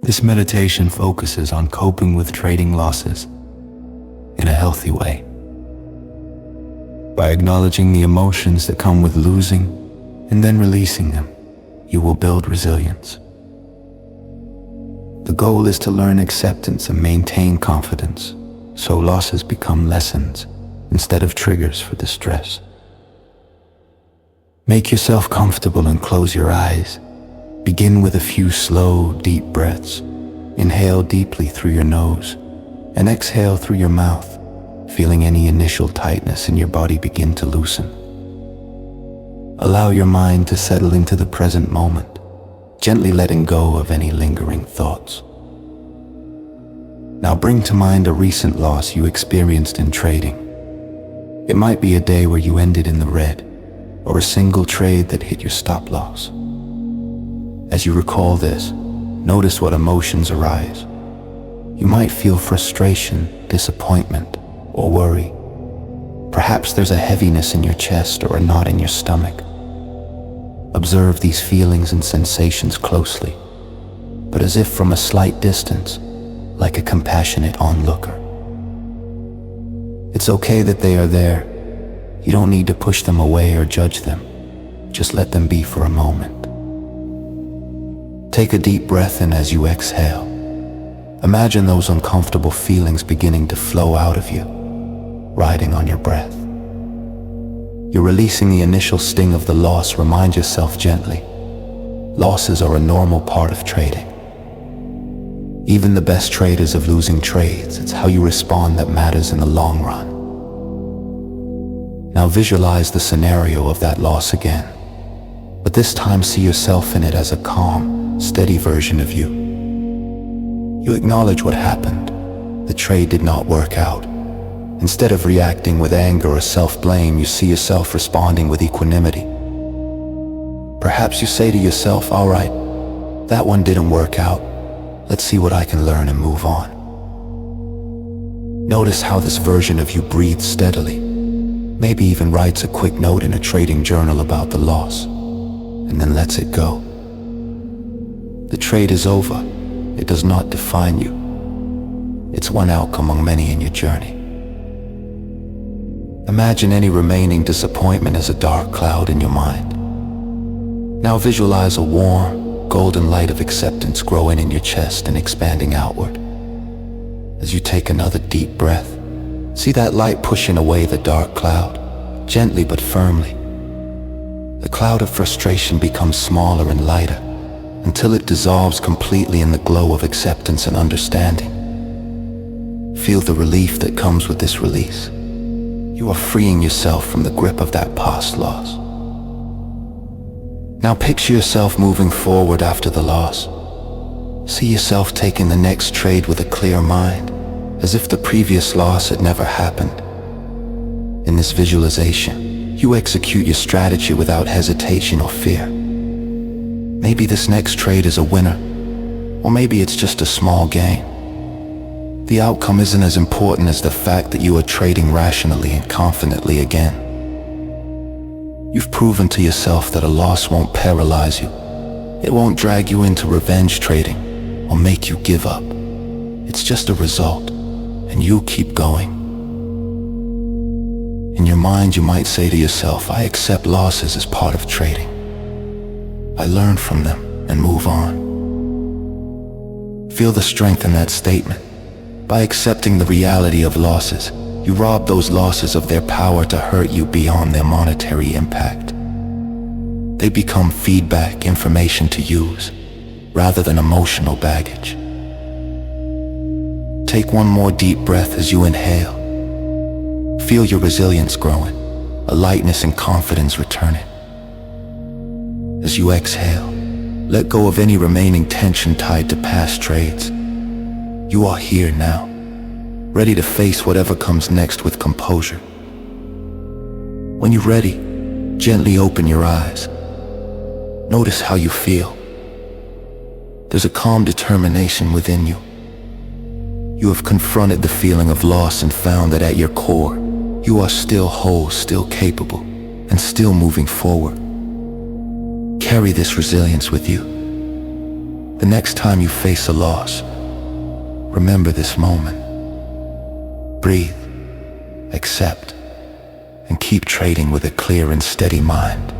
This meditation focuses on coping with trading losses in a healthy way. By acknowledging the emotions that come with losing and then releasing them, you will build resilience. The goal is to learn acceptance and maintain confidence, so losses become lessons instead of triggers for distress. Make yourself comfortable and close your eyes. Begin with a few slow, deep breaths. Inhale deeply through your nose and exhale through your mouth, feeling any initial tightness in your body begin to loosen. Allow your mind to settle into the present moment, gently letting go of any lingering thoughts. Now bring to mind a recent loss you experienced in trading. It might be a day where you ended in the red, or a single trade that hit your stop loss. As you recall this, notice what emotions arise. You might feel frustration, disappointment, or worry. Perhaps there's a heaviness in your chest or a knot in your stomach. Observe these feelings and sensations closely, but as if from a slight distance, like a compassionate onlooker. It's okay that they are there. You don't need to push them away or judge them. Just let them be for a moment. Take a deep breath in as you exhale. Imagine those uncomfortable feelings beginning to flow out of you, riding on your breath. You're releasing the initial sting of the loss. Remind yourself gently, losses are a normal part of trading. Even the best traders have losing trades. It's how you respond that matters in the long run. Now visualize the scenario of that loss again, but this time see yourself in it as a calm, steady version of you. You acknowledge what happened. The trade did not work out. Instead of reacting with anger or self-blame, you see yourself responding with equanimity. Perhaps you say to yourself, all right, that one didn't work out. Let's see what I can learn and move on. Notice how this version of you breathes steadily. Maybe even writes a quick note in a trading journal about the loss, and then lets it go. The trade is over. It does not define you. It's one outcome among many in your journey. Imagine any remaining disappointment as a dark cloud in your mind. Now visualize a warm, golden light of acceptance growing in your chest and expanding outward. As you take another deep breath, see that light pushing away the dark cloud, gently but firmly. The cloud of frustration becomes smaller and lighter, until it dissolves completely in the glow of acceptance and understanding. Feel the relief that comes with this release. You are freeing yourself from the grip of that past loss. Now picture yourself moving forward after the loss. See yourself taking the next trade with a clear mind, as if the previous loss had never happened. In this visualization, you execute your strategy without hesitation or fear. Maybe this next trade is a winner, or maybe it's just a small gain. The outcome isn't as important as the fact that you are trading rationally and confidently again. You've proven to yourself that a loss won't paralyze you. It won't drag you into revenge trading or make you give up. It's just a result, and you'll keep going. In your mind, you might say to yourself, I accept losses as part of trading. I learn from them and move on. Feel the strength in that statement. By accepting the reality of losses, you rob those losses of their power to hurt you beyond their monetary impact. They become feedback, information to use, rather than emotional baggage. Take one more deep breath as you inhale. Feel your resilience growing, a lightness and confidence returning. As you exhale, let go of any remaining tension tied to past trades. You are here now, ready to face whatever comes next with composure. When you're ready, gently open your eyes. Notice how you feel. There's a calm determination within you. You have confronted the feeling of loss and found that at your core, you are still whole, still capable, and still moving forward. Carry this resilience with you. The next time you face a loss, remember this moment. Breathe, accept, and keep trading with a clear and steady mind.